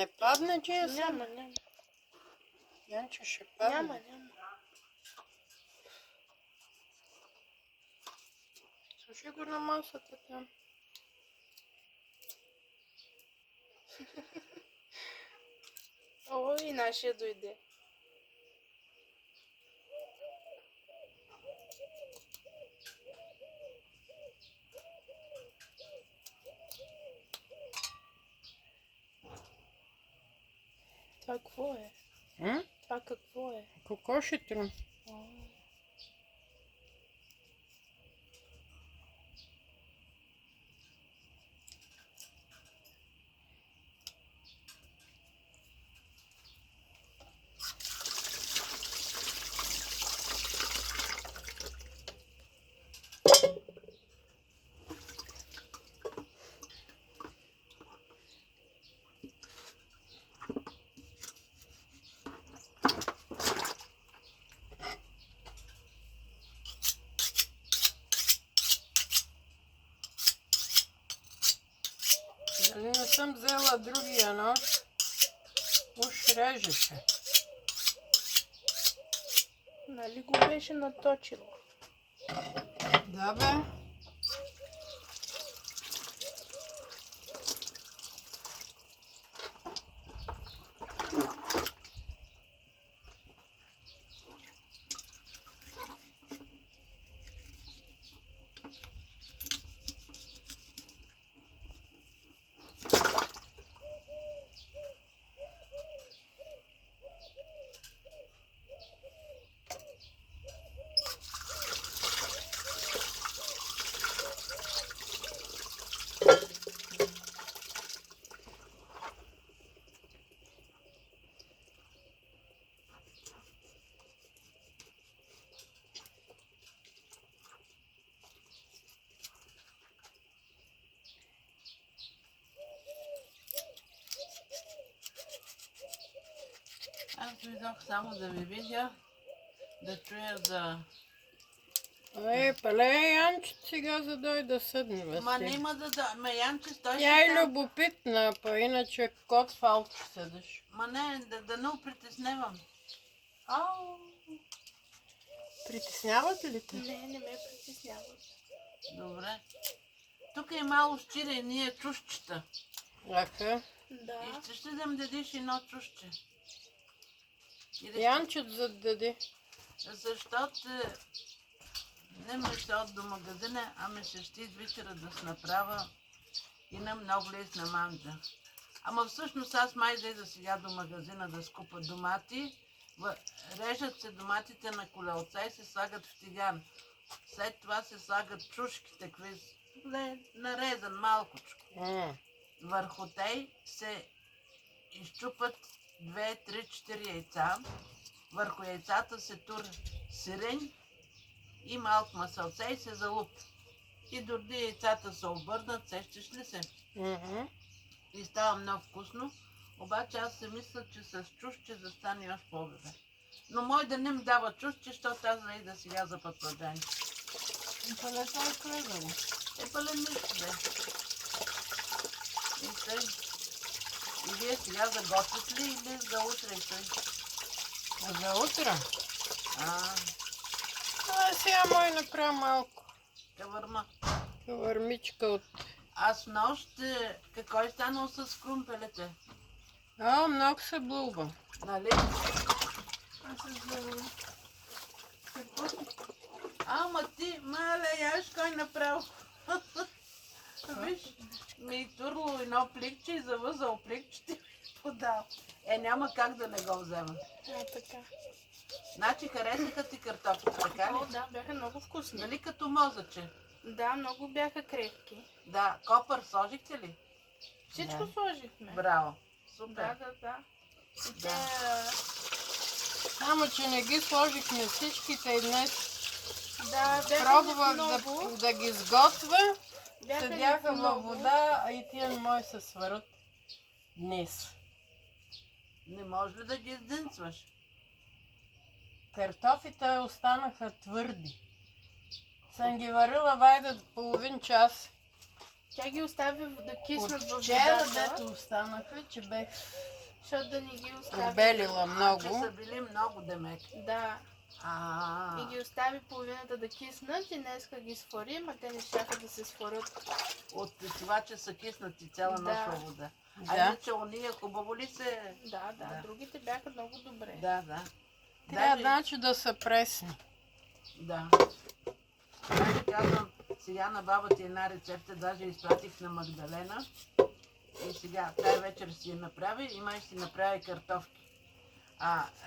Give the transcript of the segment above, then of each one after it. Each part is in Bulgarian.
не падне, че Няма. Янчо ще падне. Няма. Слушай го на масата там. Ой, нашия дойде. Това какво е? Това какво е? Кокошето. Дали не съм взела другия нож? Уж режеше. Нали го беше наточила? Да бе. Аз дойдох само да ви видя, да чуя за... Пале, Янчо сега за дой да седне. Ма няма да... Ма Янче, той Тя е ще... любопитна, па иначе кот фалчо седиш. Ма не, да не опритеснявам. Ау! Притесняват ли те? Не ме притесняват. Добре. Тук е мало щире ние чушчета. Аха. Да. И ще да ми дадеш едно чушче. Янчо да даде. Защото не ме ще от до магазина, ами ще ще вечера да се направя и на много лесна манджа. Ама всъщност аз май да сега до магазина да скупа домати. Режат се доматите на колелца и се слагат в тиган. След това се слагат чушки, такви нарезан малкочко. Върху тей се изчупат 2, 3, 4 яйца. Върху яйцата се тур сиреň и малко масълце и се залуп. И дори яйцата се обърнат, сещаш ли се? И става много вкусно. Обаче аз се мисля, че с чушче да стане още по-добре. Но мой да не ми дава чушче, защото аз да сега за пътладжани. Пале, това е кръгало. Пале нищо бе. И тъй. И вие сега заготвите ли или за утре и тъй? За утре? А, сега мой направя малко. кавърма. Кавърмичка от... Аз нощ, какво е станало с крумпелете? Много се блуба. Нали? Аз се здравам. Ама ти, мале, яш кой направо. Виж, ми турло едно пликче и завъзал пликчето и ми подал. Няма как да не го взема. Така. Значи харесаха ти картофите, така ли? О, да, бяха много вкусни. Нали като мозъче? Да, много бяха крепки. Да, копър сложихте ли? Всичко сложихме. Браво, супер. Да. И те... Само, че не ги сложихме всичките и днес. Да, бяха Пробвах много. да ги сготвя. Бяха Седяха във много. вода, а и тия мои се сварят днес. Не може ли да ги издинцваш? Картофите останаха твърди. Съм ги варила вайда половин час. Тя ги оставя да киснат в От вчера, водата, дето останаха, че бех защото да не ги остави. отбелила Че много. са били много демек. Да. А, И ги остави половината да киснат и днеска ги сварим, а те не щяха да се сварят. от това, че са киснати цяла Да. нощ във вода. А Да. иначе ония хубаво ли се... Да, Да. другите бяха много добре. Да, да. Трябва Даже- значи да са пресни. Да. Даже казвам, сега на баба ти една рецепта, даже изпратих на Магдалена. И сега, тая вечер си я направи, и май си направи картофки.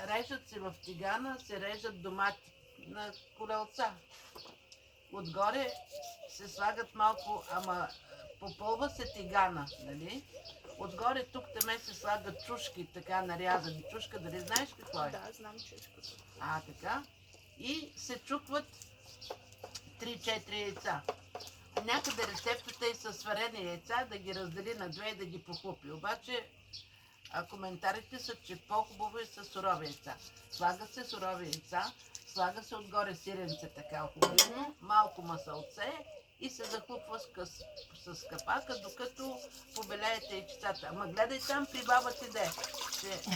Режат се в тигана, се режат домати на колелца. Отгоре се слагат малко, ама попълва се тигана, нали? Отгоре тук теме се слагат чушки, така нарязани. Чушка, дали знаеш какво е? Да, знам чушката. Така. И се чукват 3-4 яйца. Някъде рецептата е със сварени яйца, да ги раздели на две и да ги похлупи. Обаче коментарите са, че по-хубаво е с сурови яйца. Слага се сурови яйца, слага се отгоре сиренце така охладено, малко масълце и се захлупва с капака, докато побелеете яйцата. Ама гледай там при баба ти де. Че,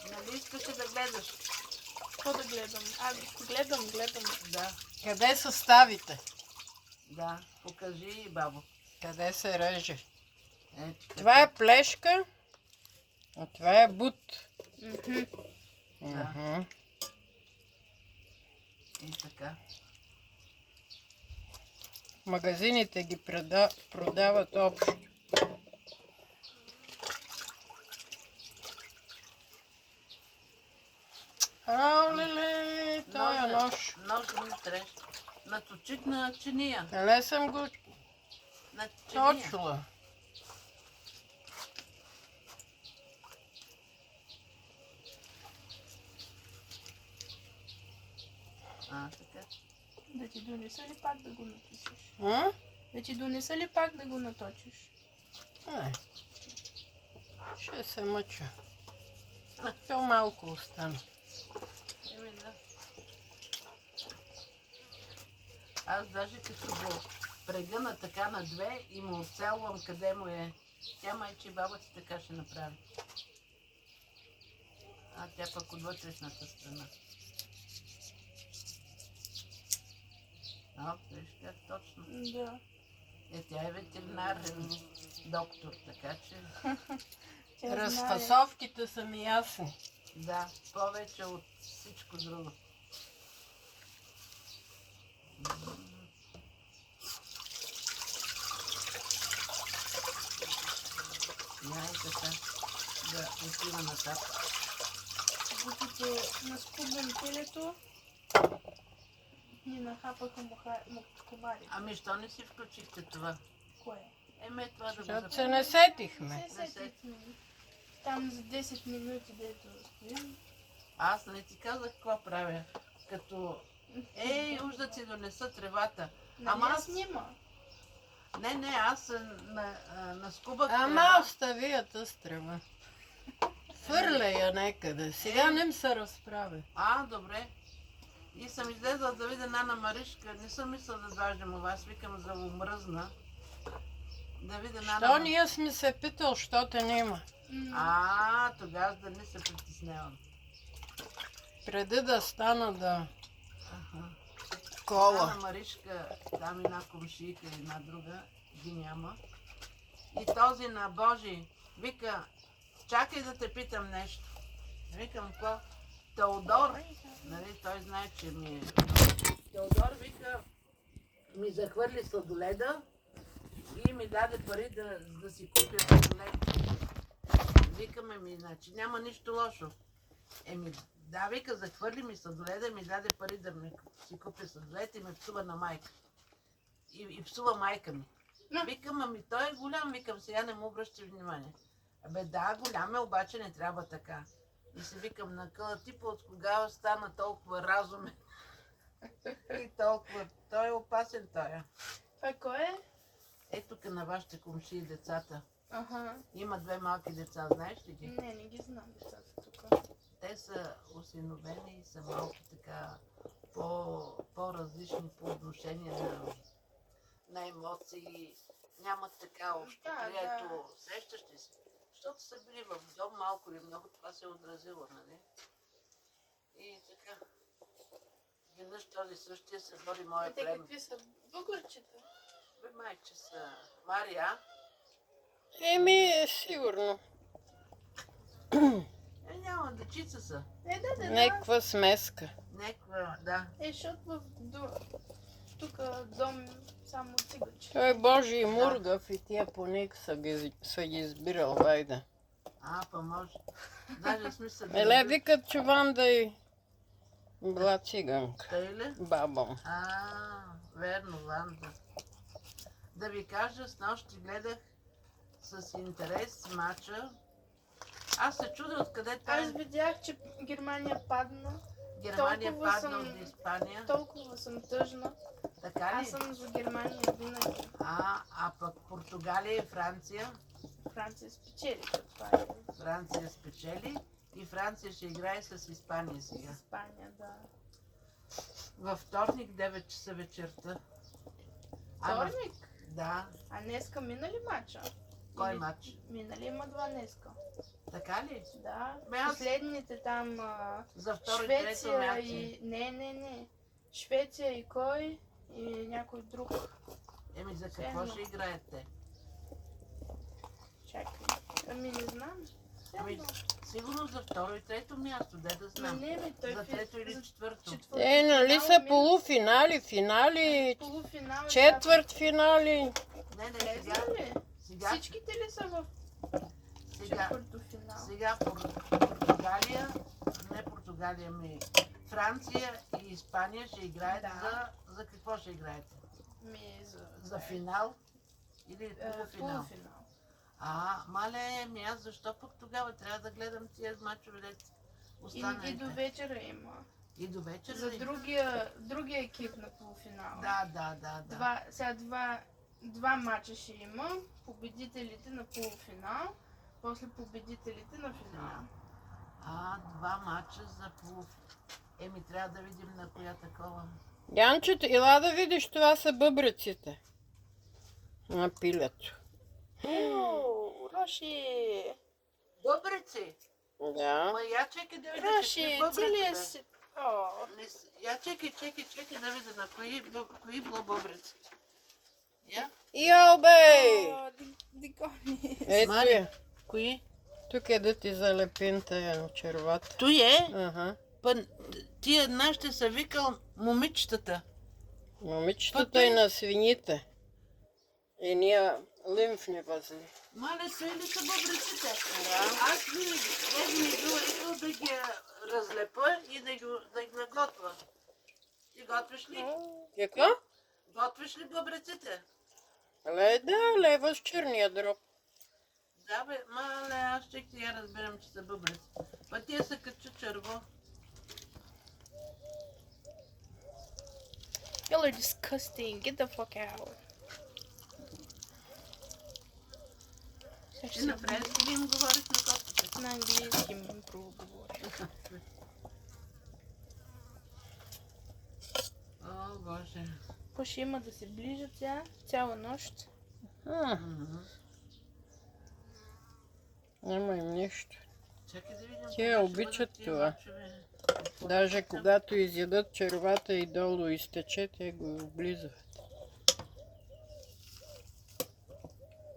нали искаше да гледаш? Какво да гледам? Гледам. Да, Къде са ставите? да, покажи, бабо. Къде се реже? Ето, Това е плешка, а това е бут. Мгм. Мгм. И така. В магазините ги продават общо. Леле, тоя нож. Нож ми треш. Наточих на чиния. Ле съм го На чиния. точила. Така. Да ти донеса ли пак да го наточиш? А? Да ти донеса ли пак да го наточиш? Не. Ще се мъча. То малко остана. Да. Аз даже като го прегъна така на две и му оцелвам къде му е. Тя майче баба ти така ще направи. Тя пък от вътрешната страна. Виж как точно. Да. Тя е ветеринарен доктор, така че Тя знае. Разфасовките са ми ясни. да, повече от всичко друго. Яй така да отива нататък. Докато наскубвам телето, ни нахапаха комари. Ами, що не си включихте това? Кое? Това да го Защото се запомня. не сетихме. Не се сетихме. Там за 10 минути, дето стоим. Аз не ти казах какво правя. Като, уж да ти донеса тревата. Ама Нали аз... снима? Не, аз наскубах Ама трева. остави я тъс трева. Хвърля я некъде. Сега не се разправя. Добре. И съм излезла да видя Нана Маришка. Не съм мисля да дваждам у вас. Викам за умръзна. Да видя Нана Що ние сме се питал, що те няма? Тогава да не се притеснявам. Преди да стана да Аха. кола. Нана Маришка, там една комшийка и една друга, ги няма. И този на Божи вика, чакай да те питам нещо. Викам, какво? Теодор, нали, той знае, че ми е... Теодор вика, ми захвърли сладоледа и ми даде пари да си купя сладолед. Викаме ми, значи няма нищо лошо. Да, вика, захвърли ми сладоледа и ми даде пари да ми си купя сладолед и ме псува на майка. И псува майка ми. Викам, той е голям, викам, сега не му обръща внимание. Да, голям е, обаче не трябва така. И си викам на къла, типа от кога стана толкова разумен. И толкова. Той е опасен, той. Това кой е? Тук на вашите комшии децата. Аха. Има две малки деца, знаеш ли ги? Не ги знам децата тук. Те са осиновени и са малко така по-различни по отношение на емоции. нямат така общо Да, прието. Сещаш ли се? Защото са били в дом, малко или много това се е отразило, нали? И така. Веднъж този същия се води моя Те племен. какви са? Българчета. Бе, майче са Мария. Еми, сигурно. Няма, дечица са. Да. Някаква смеска. Неква, да. Защото тук дом само циганче. Той е Божий мургав и тия поник са ги избирал, вайда. Па може. Даже смисъл. Еле викат, че Ванда и била циганка. Тъй ли? Баба му. Верно, Ванда. Да ви кажа, с нощи гледах с интерес мача. Аз се чудя откъде Аз тази видях, че Германия падна. Германия толкова падна съм- от Испания. Толкова съм тъжна. Така Аз ли? съм за Германия винаги. А пък Португалия и Франция. Франция спечели. Това е Франция спечели и Франция ще играе с Испания сега. Испания, да. Във вторник 9 часа вечерта. Вторник? Да. А днеска мина ли матча? Кой Или- матч? Мина ли има два днеска? Така ли? Да. Аз- Последните там За второ и трето Швеция място. и... Не. Швеция и кой? И някой друг. Еми за какво Едно. ще играете? Чакай. Ами не знам. Ами, Едно. сигурно за второ и трето място, де да знам. Не, той За трето или за четвърто. четвърто Нали финал са мина. полуфинали, финали, Полуфинал и четвърт финали. Не, Не сега. знам ли? Сега, Всичките ли са в сега, четвърто финал? сега Португалия, не Португалия, Франция и Испания ще играят Да. за какво ще играете? Ми За финал или полуфинал? полуфинал. Мале, аз защо пък тогава трябва да гледам тия мачове, дето И останалите? до вечера има. И до вечера За ли? другия екип на полуфинала. Да. Сега два мача ще има. Победителите на полуфинал, после победителите на финал. Два мача за полуфинал. Еми, трябва да видим на коя такова. Янчето, ела да видиш, това са бъбреците на пилето. Роши! Бъбреци! Да. Ма я чекай да видя Роши, какви бъбреци, целият бе. си... Я чекай да видя на кои било бъбреци. Я? Йо, бей! Дикони. Ето Мари. я. Кои? Тук е да ти залепим тая червата. Той е. Ага. Тия нашите са викал момичетата. Момичетата и на свините. И ние лимфни възли. Мале, са или са бъбреците? Аз винаги ми била искал да ги разлепа и да ги готва. Ти готвиш ли? Какво? Готвиш ли бъбреците? Да, лева с черния дроб. Да бе, мале, аз ще я разбирам, че са бъбреци. Па тия са като черво. Y'all are disgusting. Get the fuck out. Ти на френски ли им говориш на котките? На английски им проговоря. О, Боже. Какво ще има да се ближат цяла нощ? Няма им нищо. Чакай да видим. Те кога ще обичат бъдат тия това. мачове. Даже когато изядат червата и долу изтече, те го облизват.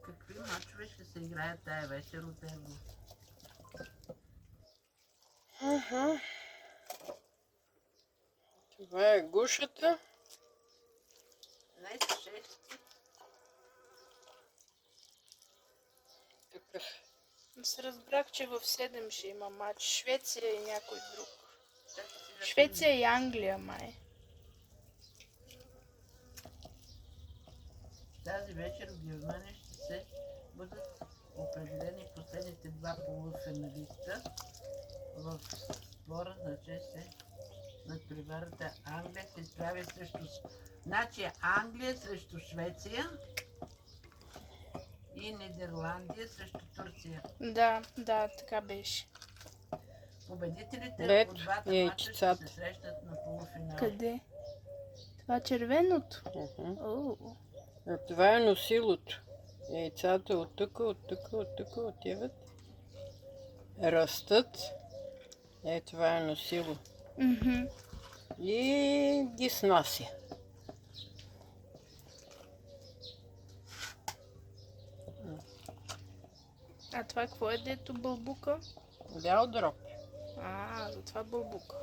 Какви мачове ще се играят тая вечер от Евро? Това е гушата. Не, 6. Тук Аз разбрах, че в 7 ще има матч. Швеция и някой друг. Швеция и Англия, май. Тази вечер в Германия ще се бъдат определени последните два полуфиналиста в спора за чест над преварата. Англия се изправя срещу... Значи Англия срещу Швеция и Нидерландия срещу Турция. Да, така беше. Победителите Ето, от двата и мача ще яйцата. се срещат на полуфинал. Къде? Това червеното. Мгм. О, Това е носилото. Яйцата от тук отиват. Растат. Това е носило. Мгм. И ги снася. А това какво е, дето бълбука? Бял дроб. Затова бълбука.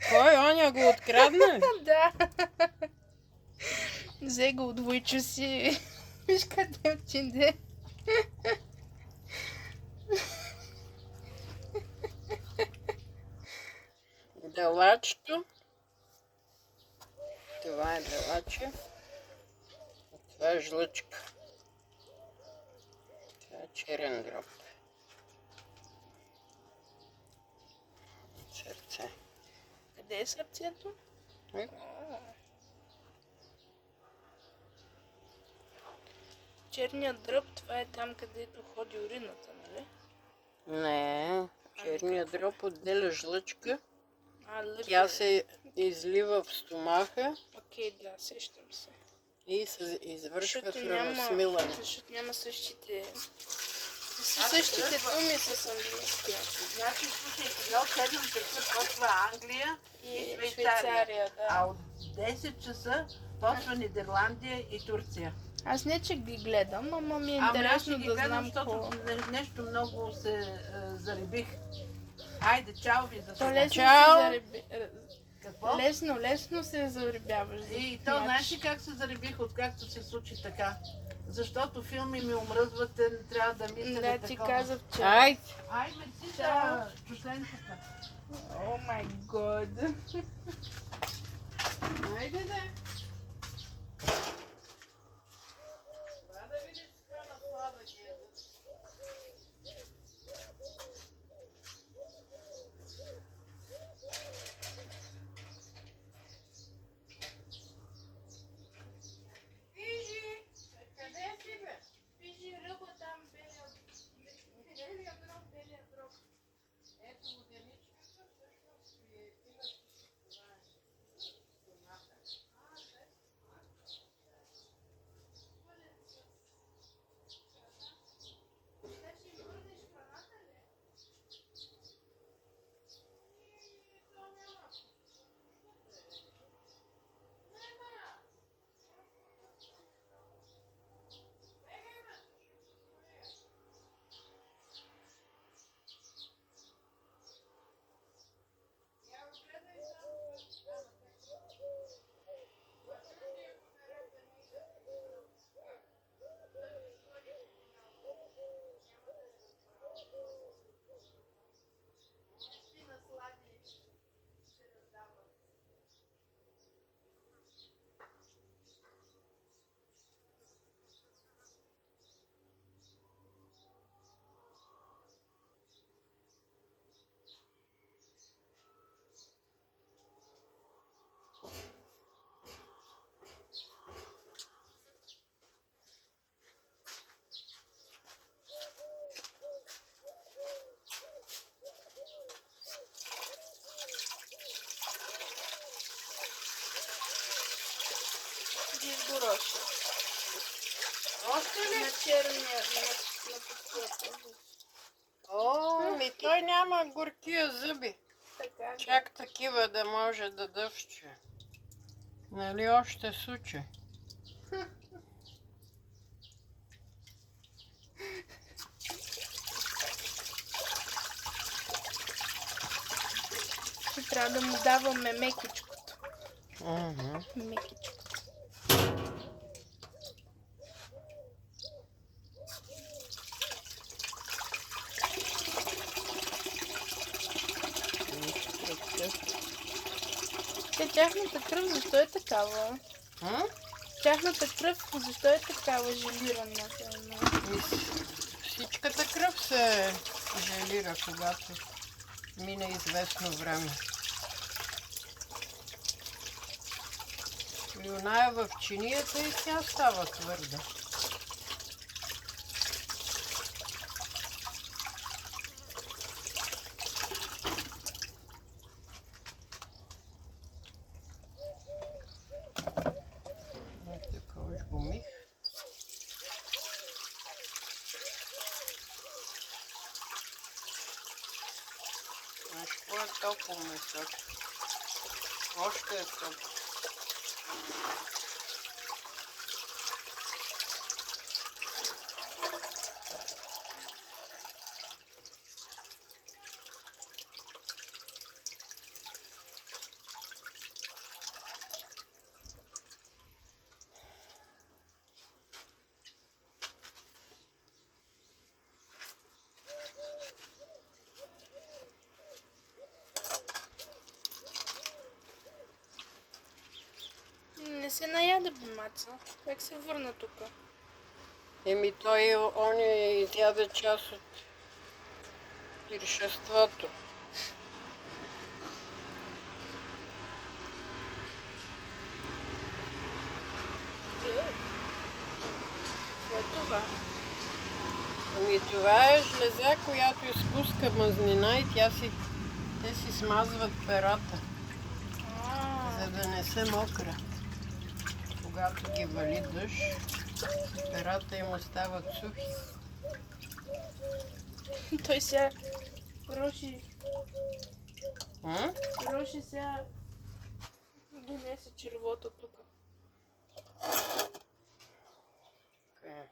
Кой? Оня го открадна ли? Да. Взе го от Войчо си. Виж къде отиде. Белачето. Това е белаче. Това е жлъчка. Това е черен дроб. Сърце. Къде е сърцето? Черният дръб, това е там, където ходи урината, нали? Не, черният дроб отделя жлъчка. Лъка. Тя се излива в стомаха Окей, да, сещам се. и се извършва Защото кръвосмилане. Защото няма същите думи с английския. Значи, слушай, сега от 7 часа почва Англия и Швейцария. Швейцария, да. А от 10 часа почва Нидерландия и Турция. Аз не че ги гледам, ама ми е Ама аз интересно ще ги да гледам, знам защото какво. нещо много се заребих. Хайде, чао ви за То сега. лесно Чао! се зареби... Какво? Лесно се заребяваш. за И такъв то, знаеш начин. ли как се заребих, откакто се случи така? Защото филми ми омръзват, не трябва да мисля Да, ти такова. казах, че... Айде! Ай, мерси Чао. за чусленцата. О май год. Айде да! Това да видиш сега на сладък ядат. Вижи! Къде си бе? Вижи ръба там, белия дроб. Ето воденичката всъщност и иначе това е стомаха. Изгороша. Още ли? На черния, на подкрепа. О, ми той няма горкия зъби. Така. Чак такива да може да дъвче. Нали още суче? Ще трябва да му даваме мекичкото. Мгм. Мекичко. Тяхната кръв защо е такава? М? Тяхната кръв защо е такава желирана? Ми всичката кръв се желира, когато мине известно време. И оная в чинията и тя става твърда. Какво е толкова месо? Още е топло. Не се наяда бе, Маца. Как се върна тук? Еми той он изяде част от пиршеството. Какво е това? Ами това е жлеза, която изпуска мазнина и те си смазват перата, за да не се мокра. Когато ги вали дъжд, перата им остават сухи. Той сега Роши М? сега донесе червото тук. Така.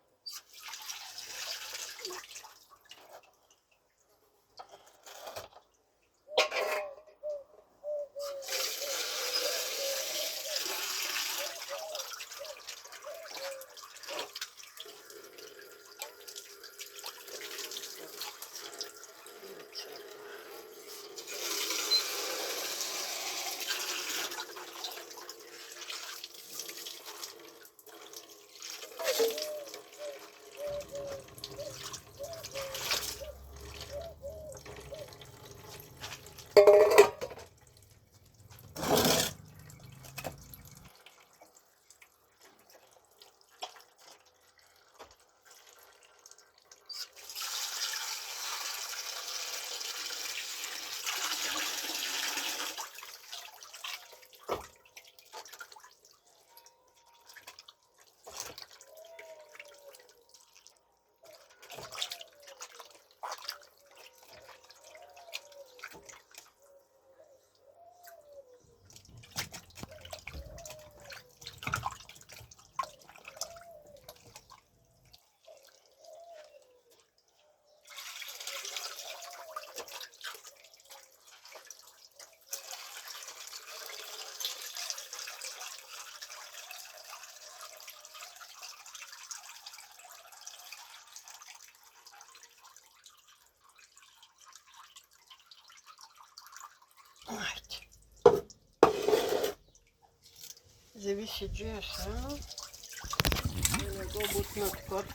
Айде. Зависи джия само. Да не го бутнат кот.